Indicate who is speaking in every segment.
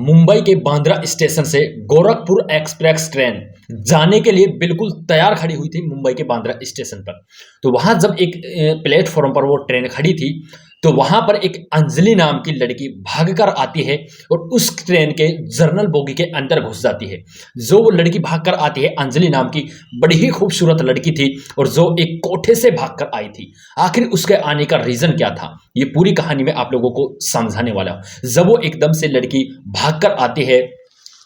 Speaker 1: मुंबई के बांद्रा स्टेशन से Gorakhpur express train जाने के लिए बिल्कुल तैयार खड़ी हुई थी मुंबई के बांद्रा स्टेशन पर। तो वहां जब एक प्लेटफॉर्म पर वो ट्रेन खड़ी थी तो वहां पर एक अंजलि नाम की लड़की भागकर आती है और उस ट्रेन के जर्नल बोगी के अंदर घुस जाती है। जो वो लड़की भागकर आती है अंजलि नाम की बड़ी ही खूबसूरत लड़की थी और जो एक कोठे से भागकर आई थी। आखिर उसके आने का रीजन क्या था, ये पूरी कहानी में आप लोगों को समझाने वाला हूं। जब वो एकदम से लड़की भागकर आती है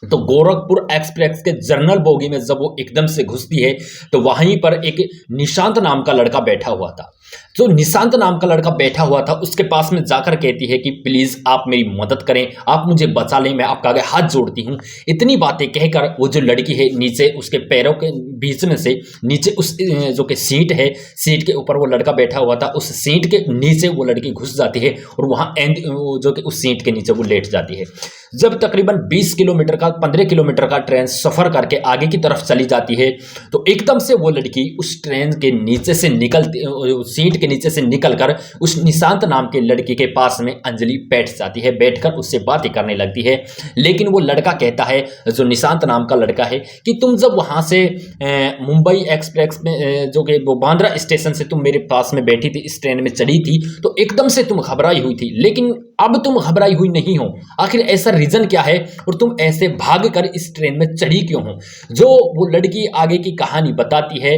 Speaker 1: तो गोरखपुर एक्सप्रेस के जर्नल बोगी में जब वो एकदम से घुसती है तो वहीं पर एक निशांत नाम का लड़का बैठा हुआ था। जो निशांत नाम का लड़का बैठा हुआ था उसके पास में जाकर कहती है कि प्लीज आप मेरी मदद करें, आप मुझे बचा लें, मैं आपका आगे हाथ जोड़ती हूं। इतनी बातें कहकर वो जो लड़की है नीचे उसके पैरों के बीच में से नीचे उस जो कि सीट है, सीट के ऊपर वो लड़का बैठा हुआ था, उस सीट के नीचे वो लड़की घुस जाती है और वहां जो कि उस सीट के नीचे वो लेट जाती है। जब तकरीबन 20 किलोमीटर का 15 किलोमीटर का ट्रेन सफर करके आगे की तरफ चली जाती है तो एकदम से वो लड़की उस ट्रेन के नीचे से निकलती, सीट के नीचे से निकलकर उस निशांत नाम के लड़की के पास में अंजलि बैठ जाती है। बैठकर उससे बातें करने लगती है। लेकिन वो लड़का कहता है, जो निशांत नाम का लड़का है, कि तुम जब वहां से मुंबई एक्सप्रेस में जो कि वो बांद्रा स्टेशन से तुम मेरे पास में बैठी थी, इस ट्रेन में चढ़ी थी तो एकदम से तुम घबराई हुई थी, लेकिन अब तुम घबराई हुई नहीं हो। आखिर ऐसा रीजन क्या है और तुम ऐसे भाग कर इस ट्रेन में चढ़ी क्यों हो? जो वो लड़की आगे की कहानी बताती है,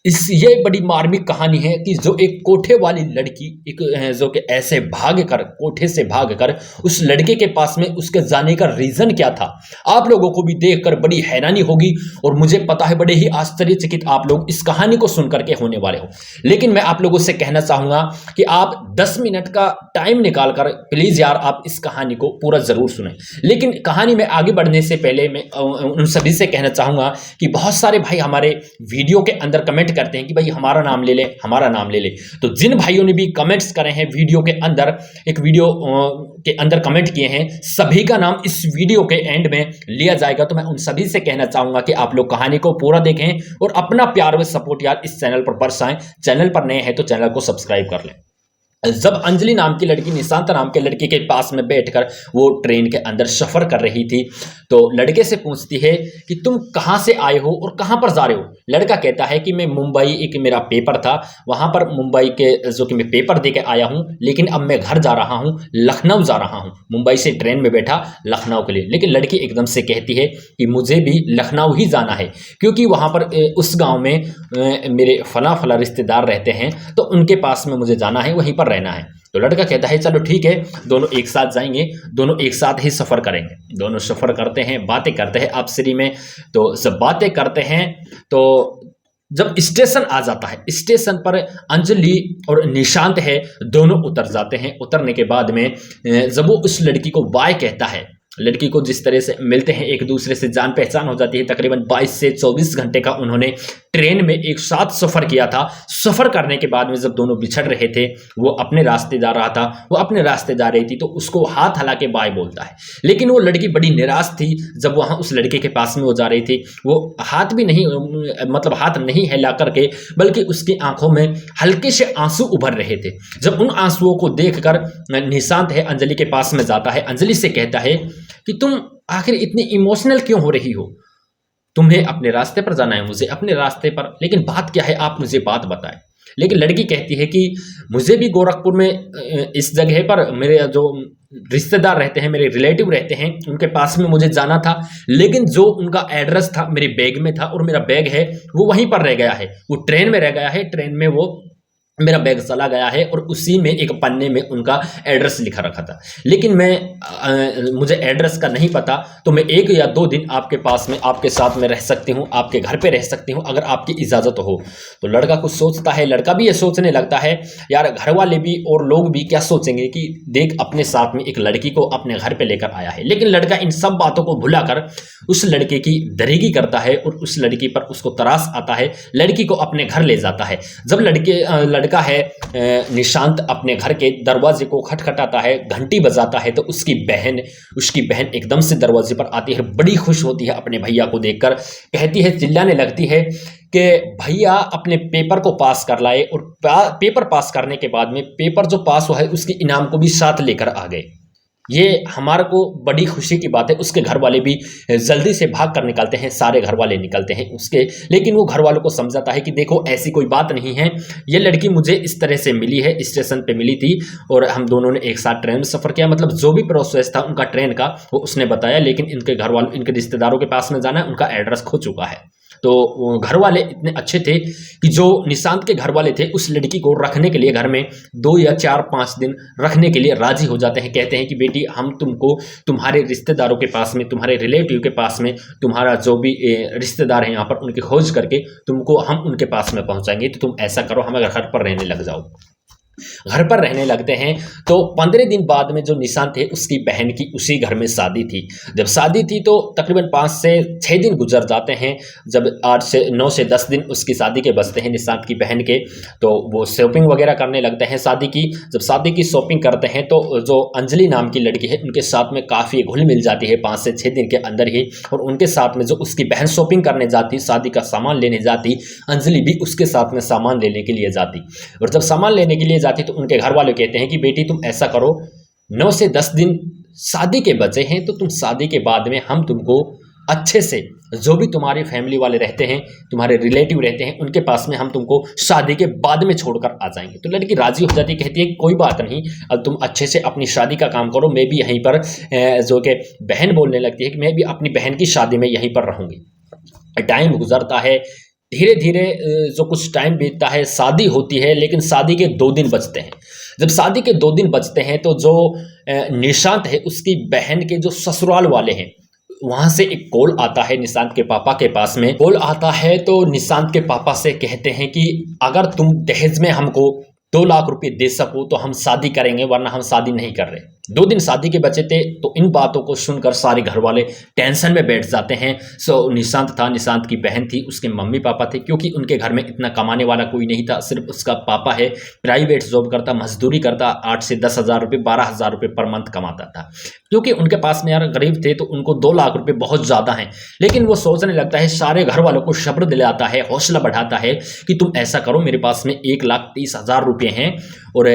Speaker 1: ये बड़ी मार्मिक कहानी है कि जो एक कोठे वाली लड़की एक जो कि ऐसे भागकर कोठे से भागकर उस लड़के के पास में उसके जाने का रीजन क्या था, आप लोगों को भी देखकर बड़ी हैरानी होगी और मुझे पता है बड़े ही आश्चर्यचकित आप लोग इस कहानी को सुनकर के होने वाले हो। लेकिन मैं आप लोगों से कहना चाहूंगा कि आप 10 मिनट का टाइम निकालकर प्लीज यार आप इस कहानी को पूरा जरूर सुने। लेकिन कहानी में आगे बढ़ने से पहले मैं उन सभी से कहना चाहूंगा कि बहुत सारे भाई हमारे वीडियो के अंदर कमेंट करते हैं कि भाई हमारा नाम ले ले, हमारा नाम ले ले। तो जिन भाइयों ने भी कमेंट्स करे हैं वीडियो के अंदर, एक वीडियो के अंदर कमेंट किए हैं, सभी का नाम इस वीडियो के एंड में लिया जाएगा। तो मैं उन सभी से कहना चाहूंगा कि आप लोग कहानी को पूरा देखें और अपना प्यार व सपोर्ट यार इस चैनल पर बरसाएं। चैनल पर नए हैं तो चैनल को सब्सक्राइब कर लें। जब अंजलि नाम की लड़की निशांत नाम के लड़के के पास में बैठकर वो ट्रेन के अंदर सफर कर रही थी तो लड़के से पूछती है कि तुम कहां से आए हो और कहां पर जा रहे हो? लड़का कहता है कि मैं मुंबई, एक मेरा पेपर था, वहां पर मुंबई के जो कि मैं पेपर दे के आया हूं, लेकिन अब मैं घर जा रहा हूं, लखनऊ जा रहा हूं। मुंबई से ट्रेन में बैठा लखनऊ के लिए। लेकिन लड़की एकदम से कहती है कि मुझे भी लखनऊ ही जाना है क्योंकि वहां पर उस गाँव में मेरे फला फला रिश्तेदार रहते हैं तो उनके पास में मुझे जाना है, वहीं पर रहना है। तो लड़का कहता है चलो ठीक है, दोनों एक साथ जाएंगे, दोनों एक साथ ही सफर करेंगे। दोनों सफर करते हैं, बातें करते हैं आपसरी में। तो जब बातें करते हैं तो जब स्टेशन आ जाता है, स्टेशन पर अंजलि और निशांत है, दोनों उतर जाते हैं। उतरने के बाद में जब वो उस लड़की को बाय कहता है, लड़की को जिस तरह से मिलते हैं, एक दूसरे से जान पहचान हो जाती है। तकरीबन 22 से 24 घंटे का उन्होंने ट्रेन में एक साथ सफर किया था। सफर करने के बाद में जब दोनों बिछड़ रहे थे, वो अपने रास्ते जा रहा था, वो अपने रास्ते जा रही थी, तो उसको हाथ हिला के बाय बोलता है। लेकिन वो लड़की बड़ी निराश थी। जब वहां उस लड़के के पास में वो जा रही थी, वो हाथ भी नहीं, मतलब हाथ नहीं हिला करके, बल्कि उसकी आंखों में हल्के से आंसू उभर रहे थे। जब उन आंसुओं को देखकर निशांत है अंजलि के पास में जाता है, अंजलि से कहता है कि तुम आखिर इतनी इमोशनल क्यों हो रही हो? तुम्हें अपने रास्ते पर जाना है, मुझे अपने रास्ते पर, लेकिन बात क्या है, आप मुझे बात बताएं। लेकिन लड़की कहती है कि मुझे भी गोरखपुर में इस जगह पर मेरे जो रिश्तेदार रहते हैं, मेरे रिलेटिव रहते हैं, उनके पास में मुझे जाना था, लेकिन जो उनका एड्रेस था मेरे बैग में था और मेरा बैग है वो वहीं पर रह गया है, वो ट्रेन में रह गया है, ट्रेन में वो मेरा बैग चला गया है और उसी में एक पन्ने में उनका एड्रेस लिखा रखा था। लेकिन मुझे एड्रेस का नहीं पता, तो मैं 1 या 2 दिन आपके पास में, आपके साथ में रह सकती हूँ, आपके घर पे रह सकती हूँ अगर आपकी इजाज़त हो। तो लड़का कुछ सोचता है, लड़का भी ये सोचने लगता है यार घर वाले भी और लोग भी क्या सोचेंगे कि देख अपने साथ में एक लड़की को अपने घर पे लेकर आया है। लेकिन लड़का इन सब बातों को भुलाकर उस लड़के की दरीगी करता है और उस लड़की पर उसको तरास आता है, लड़की को अपने घर ले जाता है। जब लड़का है निशांत अपने घर के दरवाजे को खटखटाता है, घंटी बजाता है, तो उसकी बहन एकदम से दरवाजे पर आती है, बड़ी खुश होती है अपने भैया को देखकर, कहती है, चिल्लाने लगती है कि भैया अपने पेपर को पास कर लाए और पेपर पास करने के बाद में पेपर जो पास हुआ है उसके इनाम को भी साथ लेकर आ गए। ये हमारे को बड़ी खुशी की बात है। उसके घर वाले भी जल्दी से भाग कर निकलते हैं, सारे घर वाले निकलते हैं उसके, लेकिन वो घर वालों को समझाता है कि देखो ऐसी कोई बात नहीं है, ये लड़की मुझे इस तरह से मिली है, स्टेशन पे मिली थी और हम दोनों ने एक साथ ट्रेन में सफ़र किया, मतलब जो भी प्रोसेस था उनका ट्रेन का वो उसने बताया, लेकिन इनके घर वालों, इनके रिश्तेदारों के पास में जाना है, उनका एड्रेस खो चुका है। तो घर वाले इतने अच्छे थे कि जो निशांत के घर वाले थे उस लड़की को रखने के लिए घर में 2 या 4-5 दिन रखने के लिए राजी हो जाते हैं। कहते हैं कि बेटी हम तुमको तुम्हारे रिश्तेदारों के पास में, तुम्हारे रिलेटिव के पास में, तुम्हारा जो भी रिश्तेदार है यहाँ पर उनकी खोज करके तुमको हम उनके पास में पहुँचाएंगे, तो तुम ऐसा करो हमारे घर पर रहने लग जाओ। घर पर रहने लगते हैं। तो 15 दिन बाद में जो निशांत थे उसकी बहन की उसी घर में शादी थी। जब शादी थी तो तकरीबन 5 से 6 दिन गुजर जाते हैं। जब 9 से 10 दिन उसकी शादी के बचते हैं निशांत की बहन के, तो वो शॉपिंग वगैरह करने लगते हैं शादी की। जब शादी की शॉपिंग करते हैं तो जो अंजलि नाम की लड़की है उनके साथ में काफ़ी घुल मिल जाती है 5 से 6 दिन के अंदर ही, और उनके साथ में जो उसकी बहन शॉपिंग करने जाती, शादी का सामान लेने जाती, अंजलि भी उसके साथ में सामान लेने के लिए जाती। और जब सामान लेने के लिए जाती तो उनके घर वाले कहते हैं कि बेटी तुम ऐसा करो, 9 से 10 दिन शादी के बचे हैं, तो तुम शादी के बाद में हम तुमको अच्छे से जो भी तुम्हारी फैमिली वाले रहते हैं, तुम्हारे रिलेटिव रहते हैं, उनके पास में हम तुमको शादी के बाद में छोड़कर आ जाएंगे। तो लड़की राजी हो जाती है, कहती है कि कोई बात नहीं, अब तुम अच्छे से अपनी शादी का काम करो, मैं भी यहीं पर, जो कि बहन बोलने लगती है कि मैं भी अपनी बहन की शादी में यहीं पर रहूँगी। टाइम गुजरता है, धीरे धीरे जो कुछ टाइम बीतता है, शादी होती है, लेकिन शादी के 2 दिन बचते हैं। जब शादी के 2 दिन बचते हैं तो जो निशांत है उसकी बहन के जो ससुराल वाले हैं वहाँ से एक कॉल आता है निशांत के पापा के पास में। कॉल आता है तो निशांत के पापा से कहते हैं कि अगर तुम दहेज में हमको 2 लाख रुपए दे सको तो हम शादी करेंगे, वरना हम शादी नहीं कर रहे। 2 दिन शादी के बचे थे, तो इन बातों को सुनकर सारे घर वाले टेंशन में बैठ जाते हैं। निशांत था, निशांत की बहन थी, उसके मम्मी पापा थे, क्योंकि उनके घर में इतना कमाने वाला कोई नहीं था, सिर्फ उसका पापा है, प्राइवेट जॉब करता, मजदूरी करता, 8 से 10 हज़ार रुपये, 12 हज़ार रुपये पर मंथ कमाता था। क्योंकि उनके पास में यार गरीब थे तो उनको 2 लाख रुपये बहुत ज़्यादा हैं। लेकिन वो सोचने लगता है, सारे घर वालों को सब्र दिलाता है, हौसला बढ़ाता है कि तुम ऐसा करो, मेरे पास में 1,30,000 रुपये हैं और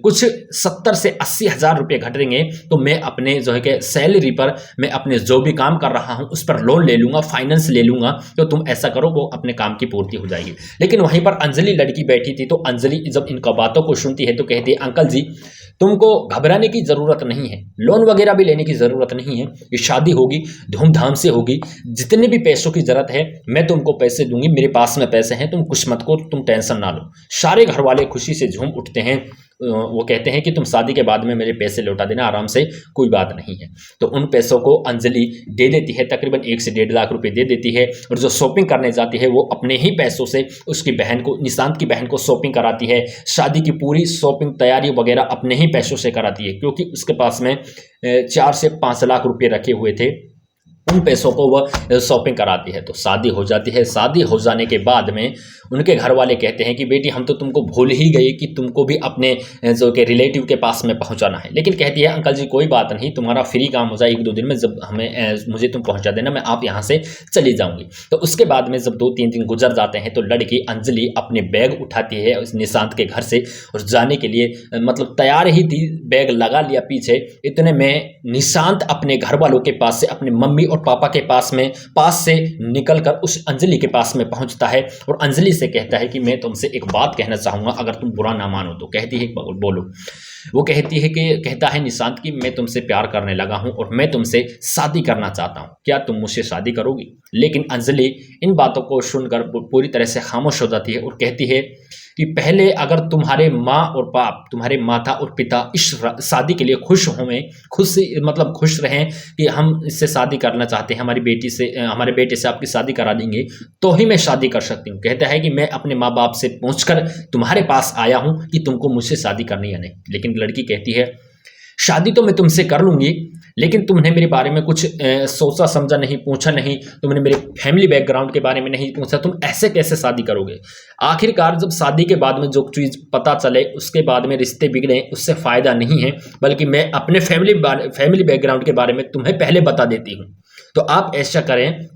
Speaker 1: कुछ 70 से 80 हज़ार रुपये घटेंगे, तो मैं अपने जो है कि सैलरी पर मैं अपने जो भी काम कर रहा हूं उस पर लोन ले लूँगा, फाइनेंस ले लूँगा, तो तुम ऐसा करो, वो अपने काम की पूर्ति हो जाएगी। लेकिन वहीं पर अंजलि लड़की बैठी थी, तो अंजलि जब इन बातों को सुनती है तो कहती है, अंकल जी तुमको घबराने की ज़रूरत नहीं है, लोन वगैरह भी लेने की ज़रूरत नहीं है, ये शादी होगी, धूमधाम से होगी, जितने भी पैसों की ज़रूरत है मैं तुमको पैसे दूंगी, मेरे पास में पैसे हैं, तुम कुछ मत को, तुम टेंशन ना लो। सारे घर वाले खुशी से झूम उठते हैं। वो कहते हैं कि तुम शादी के बाद में मेरे पैसे लौटा देना आराम से, कोई बात नहीं है। तो उन पैसों को अंजलि दे देती है, तकरीबन 1 से 1.5 लाख रुपए दे देती है, और जो शॉपिंग करने जाती है वो अपने ही पैसों से उसकी बहन को, निशांत की बहन को शॉपिंग कराती है। शादी की पूरी शॉपिंग तैयारी वगैरह अपने ही पैसों से कराती है, क्योंकि उसके पास में 4 से 5 लाख रुपये रखे हुए थे, उन पैसों को वह शॉपिंग कराती है। तो शादी हो जाती है। शादी हो जाने के बाद में उनके घर वाले कहते हैं कि बेटी हम तो तुमको भूल ही गए कि तुमको भी अपने जो कि रिलेटिव के पास में पहुंचाना है। लेकिन कहती है, अंकल जी कोई बात नहीं, तुम्हारा फ्री काम हो जाए 1-2 दिन में, जब मुझे तुम पहुंचा देना, मैं आप यहाँ से चली जाऊँगी। तो उसके बाद में जब 2-3 दिन गुजर जाते हैं तो लड़की अंजलि अपने बैग उठाती है उस निशांत के घर से और जाने के लिए मतलब तैयार ही थी, बैग लगा लिया पीछे। इतने में निशांत अपने घर वालों के पास से, अपने मम्मी और पापा के पास से निकलकर उस अंजलि के पास में पहुंचता है और अंजलि से कहता है कि मैं तुमसे एक बात कहना चाहूँगा, अगर तुम बुरा ना मानो तो। कहती है बोलो। वो कहता है निशांत कि मैं तुमसे प्यार करने लगा हूँ और मैं तुमसे शादी करना चाहता हूँ, क्या तुम मुझसे शादी करोगी? लेकिन अंजलि इन बातों को सुनकर पूरी तरह से खामोश हो जाती है और कहती है कि पहले अगर तुम्हारे माँ और बाप, तुम्हारे माता और पिता इस शादी के लिए खुश रहें कि हम इससे शादी करना चाहते हैं, हमारे बेटे से आपकी शादी करा देंगे, तो ही मैं शादी कर सकती हूँ। कहता है कि मैं अपने माँ बाप से पूछकर तुम्हारे पास आया हूँ कि तुमको मुझसे शादी करनी है नहीं। लेकिन लड़की कहती है, शादी तो मैं तुमसे कर लूँगी, लेकिन तुमने मेरे बारे में कुछ सोचा समझा नहीं, पूछा नहीं, तुमने मेरे फैमिली बैकग्राउंड के बारे में नहीं पूछा, तुम ऐसे कैसे शादी करोगे? आखिरकार जब शादी के बाद में जो चीज़ पता चले, उसके बाद में रिश्ते बिगड़े, उससे फ़ायदा नहीं है, बल्कि मैं अपने फैमिली बैकग्राउंड के बारे में तुम्हें पहले बता देती हूँ। तो आप ऐसा करें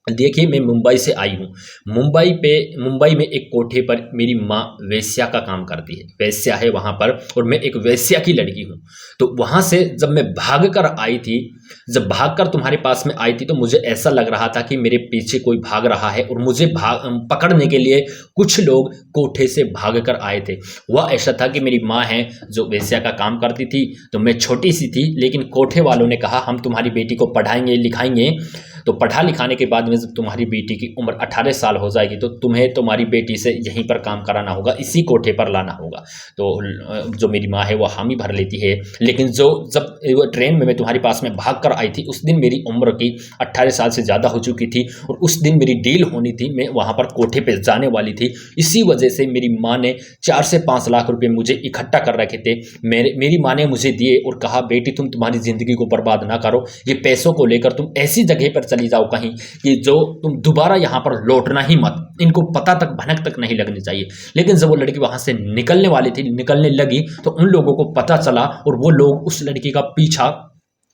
Speaker 1: देखिए, मैं मुंबई से आई हूँ। मुंबई में एक कोठे पर मेरी माँ वेश्या का काम करती है, वेश्या है वहाँ पर, और मैं एक वेश्या की लड़की हूँ। तो वहाँ से जब मैं भाग कर आई थी, जब भाग कर तुम्हारे पास में आई थी, तो मुझे ऐसा लग रहा था कि मेरे पीछे कोई भाग रहा है और मुझे पकड़ने के लिए कुछ लोग कोठे से भाग कर आए थे। वह ऐसा था कि मेरी माँ है जो वेश्या का काम करती थी, तो मैं छोटी सी थी, लेकिन कोठे वालों ने कहा हम तुम्हारी बेटी को पढ़ाएंगे लिखाएंगे, तो पढ़ा लिखाने के बाद में जब तुम्हारी बेटी की उम्र 18 साल हो जाएगी तो तुम्हें तुम्हारी बेटी से यहीं पर काम कराना होगा, इसी कोठे पर लाना होगा। तो जो मेरी माँ है वो हामी भर लेती है। लेकिन जब वो ट्रेन में मैं तुम्हारे पास में भाग कर आई थी, उस दिन मेरी उम्र की 18 साल से ज़्यादा हो चुकी थी और उस दिन मेरी डील होनी थी, मैं वहाँ पर कोठे पर जाने वाली थी। इसी वजह से मेरी माँ ने 4 से 5 लाख रुपये मुझे इकट्ठा कर रखे थे। मेरी माँ ने मुझे दिए और कहा बेटी तुम तुम्हारी ज़िंदगी को बर्बाद ना करो, ये पैसों को लेकर तुम ऐसी जगह पर चली जाओ कहीं कि जो तुम दोबारा यहाँ पर लौटना ही मत, इनको पता तक भनक तक नहीं लगनी चाहिए। लेकिन जब वो लड़की वहां से निकलने वाली थी, निकलने लगी, तो उन लोगों को पता चला और वो लोग उस लड़की का पीछा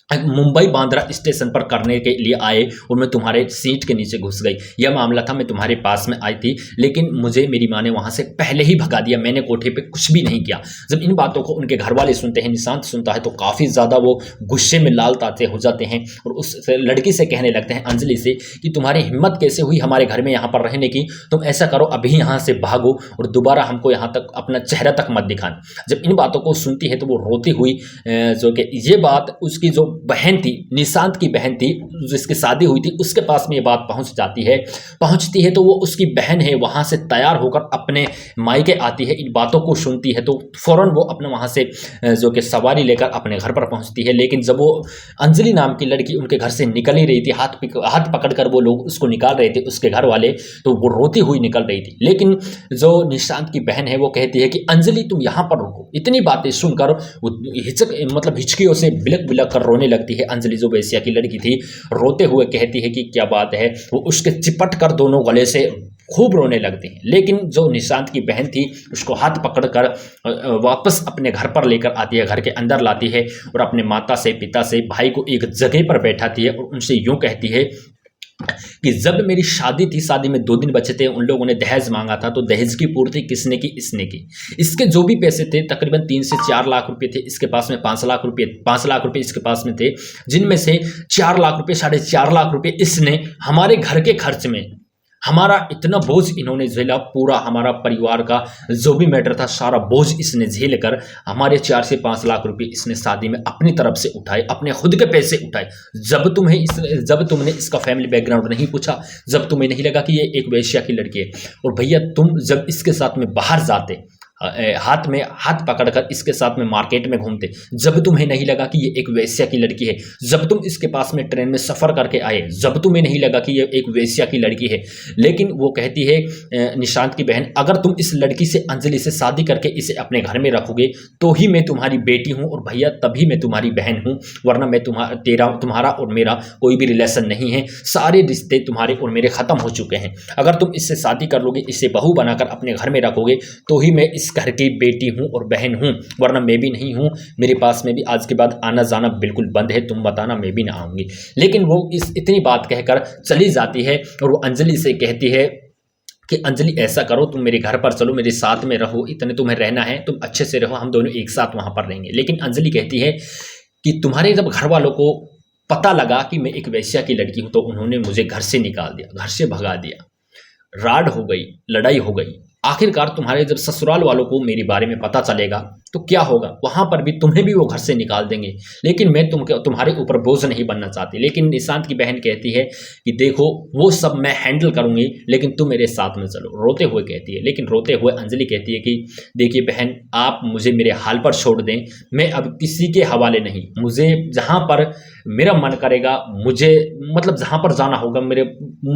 Speaker 1: मुंबई बांद्रा स्टेशन पर करने के लिए आए और मैं तुम्हारे सीट के नीचे घुस गई। यह मामला था, मैं तुम्हारे पास में आई थी, लेकिन मुझे मेरी माँ ने वहाँ से पहले ही भगा दिया। मैंने कोठे पे कुछ भी नहीं किया। जब इन बातों को उनके घर वाले सुनते हैं, निशांत सुनता है, तो काफ़ी ज़्यादा वो गुस्से में लाल ताते हो जाते हैं और उस लड़की से कहने लगते हैं, अंजलि से, कि तुम्हारी हिम्मत कैसे हुई हमारे घर में यहाँ पर रहने की, तुम ऐसा करो अभी यहाँ से भागो और दोबारा हमको यहाँ तक अपना चेहरा तक मत दिखाना। जब इन बातों को सुनती है तो वो रोती हुई, जो कि ये बात उसकी जो बहन थी, निशांत की बहन थी जिसकी शादी हुई थी, उसके पास में ये बात पहुंचती है तो वो उसकी बहन है वहां से तैयार होकर अपने मायके आती है। इन बातों को सुनती है तो फौरन वो अपने वहां से जो कि सवारी लेकर अपने घर पर पहुंचती है। लेकिन जब वो अंजलि नाम की लड़की उनके घर से निकल ही रही थी, हाथ पकड़कर वो लोग उसको निकाल रहे थे, उसके घर वाले, तो वो रोती हुई निकल रही थी। लेकिन जो निशांत की बहन है वो कहती है कि अंजलि तुम यहाँ पर रुको। इतनी बातें सुनकर वो हिचकियों से बिलक बिलक कर रोने लगती है। अंजलि जो वेश्या की लड़की थी, रोते हुए कहती है कि क्या बात है, वो उसके चिपट कर दोनों गले से खूब रोने लगती है। लेकिन जो निशांत की बहन थी उसको हाथ पकड़कर वापस अपने घर पर लेकर आती है, घर के अंदर लाती है और अपने माता से, पिता से, भाई को एक जगह पर बैठाती है और उनसे यूं कहती है कि जब मेरी शादी थी, शादी में 2 दिन बचे थे, उन लोगों ने दहेज मांगा था, तो दहेज की पूर्ति किसने की? इसने की। इसके जो भी पैसे थे तकरीबन 3 से 4 लाख रुपए थे, इसके पास में 5 लाख रुपए इसके पास में थे, जिनमें से 4 लाख रुपए, 4.5 लाख रुपए इसने हमारे घर के खर्च में, हमारा इतना बोझ इन्होंने झेला, पूरा हमारा परिवार का जो भी मैटर था सारा बोझ इसने झेल कर हमारे 4 से 5 लाख रुपए इसने शादी में अपनी तरफ से उठाए, अपने खुद के पैसे उठाए। जब तुमने इसका फैमिली बैकग्राउंड नहीं पूछा, जब तुम्हें नहीं लगा कि ये एक वेश्या की लड़की है, और भैया तुम जब इसके साथ में बाहर जाते, हाथ में हाथ पकड़कर इसके साथ में मार्केट में घूमते, जब तुम्हें नहीं लगा कि ये एक वेश्या की लड़की है, जब तुम इसके पास में ट्रेन में सफ़र करके आए, जब तुम्हें नहीं लगा कि ये एक वेश्या की लड़की है। लेकिन वो कहती है निशांत की बहन, अगर तुम इस लड़की से, अंजलि से शादी करके इसे अपने घर में रखोगे तो ही मैं तुम्हारी बेटी हूँ और भैया तभी मैं तुम्हारी बहन हूँ, वरना मैं तुम्हारा और मेरा कोई भी रिलेशन नहीं है। सारे रिश्ते तुम्हारे और मेरे ख़त्म हो चुके हैं। अगर तुम इससे शादी कर लोगे, इसे बहू बनाकर अपने घर में रखोगे तो ही मैं इस घर की बेटी हूं और बहन हूं, वरना मैं भी नहीं हूं। मेरे पास में भी आज के बाद आना जाना बिल्कुल बंद है, तुम बताना मैं भी ना आऊंगी। लेकिन वो इतनी बात कहकर चली जाती है और वो अंजलि से कहती है कि अंजलि ऐसा करो, तुम मेरे घर पर चलो, मेरे साथ में रहो, इतने तुम्हें रहना है, तुम अच्छे से रहो, हम दोनों एक साथ वहां पर रहेंगे। लेकिन अंजलि कहती है कि तुम्हारे जब घर वालों को पता लगा कि मैं एक वेश्या की लड़की हूं तो उन्होंने मुझे घर से निकाल दिया, घर से भगा दिया, राड हो गई, लड़ाई हो गई। आखिरकार तुम्हारे जब ससुराल वालों को मेरे बारे में पता चलेगा तो क्या होगा, वहां पर भी तुम्हें भी वो घर से निकाल देंगे। लेकिन मैं तुम्हारे ऊपर बोझ नहीं बनना चाहती। लेकिन निशांत की बहन कहती है कि देखो वो सब मैं हैंडल करूंगी, लेकिन तुम मेरे साथ में चलो, रोते हुए कहती है। लेकिन रोते हुए अंजलि कहती है कि देखिए बहन, आप मुझे मेरे हाल पर छोड़ दें, मैं अब किसी के हवाले नहीं, मुझे जहाँ पर मेरा मन करेगा, मुझे मतलब जहाँ पर जाना होगा,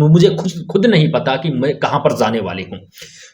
Speaker 1: मुझे खुद नहीं पता कि मैं कहाँ पर जाने वाली हूँ।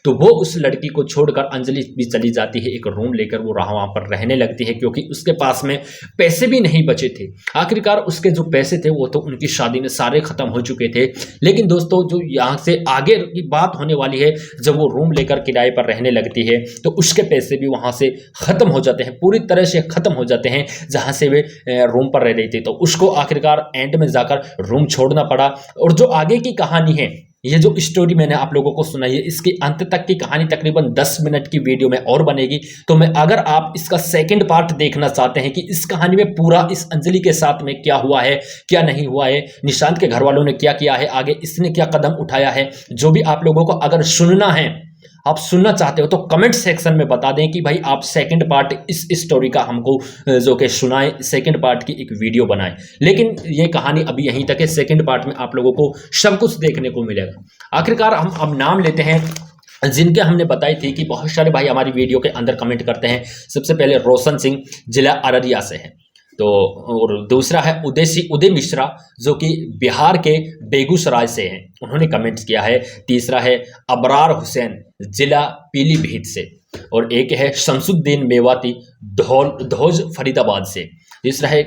Speaker 1: तो वो उस लड़की को छोड़कर अंजलि भी चली जाती है एक रूम लेकर। वो वहाँ पर रहने लगती है, क्योंकि उसके पास में पैसे भी नहीं बचे थे। आखिरकार उसके जो पैसे थे वो तो उनकी शादी में सारे खत्म हो चुके थे। लेकिन दोस्तों जो यहाँ से आगे की बात होने वाली है, जब वो रूम लेकर किराए पर रहने लगती है तो उसके पैसे भी वहाँ से खत्म हो जाते हैं, पूरी तरह से खत्म हो जाते हैं जहाँ से वे रूम पर रह रही थी। तो उसको आखिरकार एंड में जाकर रूम छोड़ना पड़ा। और जो आगे की कहानी है, ये जो स्टोरी मैंने आप लोगों को सुनाई है, इसके अंत तक की कहानी तकरीबन 10 मिनट की वीडियो में और बनेगी। तो मैं अगर आप इसका सेकंड पार्ट देखना चाहते हैं कि इस कहानी में पूरा इस अंजलि के साथ में क्या हुआ है, क्या नहीं हुआ है, निशांत के घर वालों ने क्या किया है, आगे इसने क्या कदम उठाया है, जो भी आप लोगों को अगर सुनना है, आप सुनना चाहते हो, तो कमेंट सेक्शन में बता दें कि भाई आप सेकंड पार्ट इस स्टोरी का हमको जो कि सुनाए, सेकंड पार्ट की एक वीडियो बनाएं। लेकिन ये कहानी अभी यहीं तक है, सेकंड पार्ट में आप लोगों को सब कुछ देखने को मिलेगा। आखिरकार हम अब नाम लेते हैं जिनके हमने बताई थी कि बहुत सारे भाई हमारी वीडियो के अंदर कमेंट करते हैं। सबसे पहले रोशन सिंह जिला अररिया से है, तो और दूसरा है उदय मिश्रा जो कि बिहार के बेगूसराय से हैं, उन्होंने कमेंट किया है। तीसरा है अबरार हुसैन जिला पीलीभीत से, और एक है शमसुद्दीन मेवाती धौज फरीदाबाद से। तीसरा है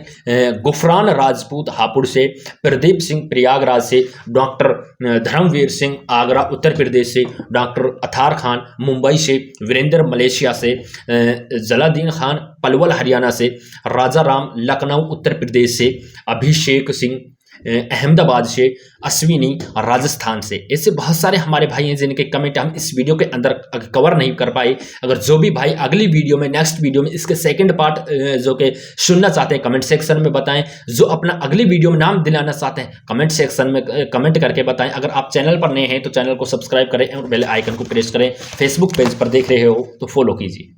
Speaker 1: गुफरान राजपूत हापुड़ से, प्रदीप सिंह प्रयागराज से, डॉक्टर धर्मवीर सिंह आगरा उत्तर प्रदेश से, डॉक्टर अथार खान मुंबई से, वीरेंद्र मलेशिया से, जलादीन खान पलवल हरियाणा से, राजा राम लखनऊ उत्तर प्रदेश से, अभिषेक सिंह अहमदाबाद से, अश्विनी राजस्थान से। ऐसे बहुत सारे हमारे भाई हैं जिनके कमेंट हम इस वीडियो के अंदर कवर नहीं कर पाए। अगर जो भी भाई अगली वीडियो में, नेक्स्ट वीडियो में इसके सेकंड पार्ट जो कि सुनना चाहते हैं, कमेंट सेक्शन में बताएं। जो अपना अगली वीडियो में नाम दिलाना चाहते हैं, कमेंट सेक्शन में कमेंट करके बताएं। अगर आप चैनल पर नए हैं तो चैनल को सब्सक्राइब करें और बेल आइकन को प्रेस करें। फेसबुक पेज पर देख रहे हो तो फॉलो कीजिए।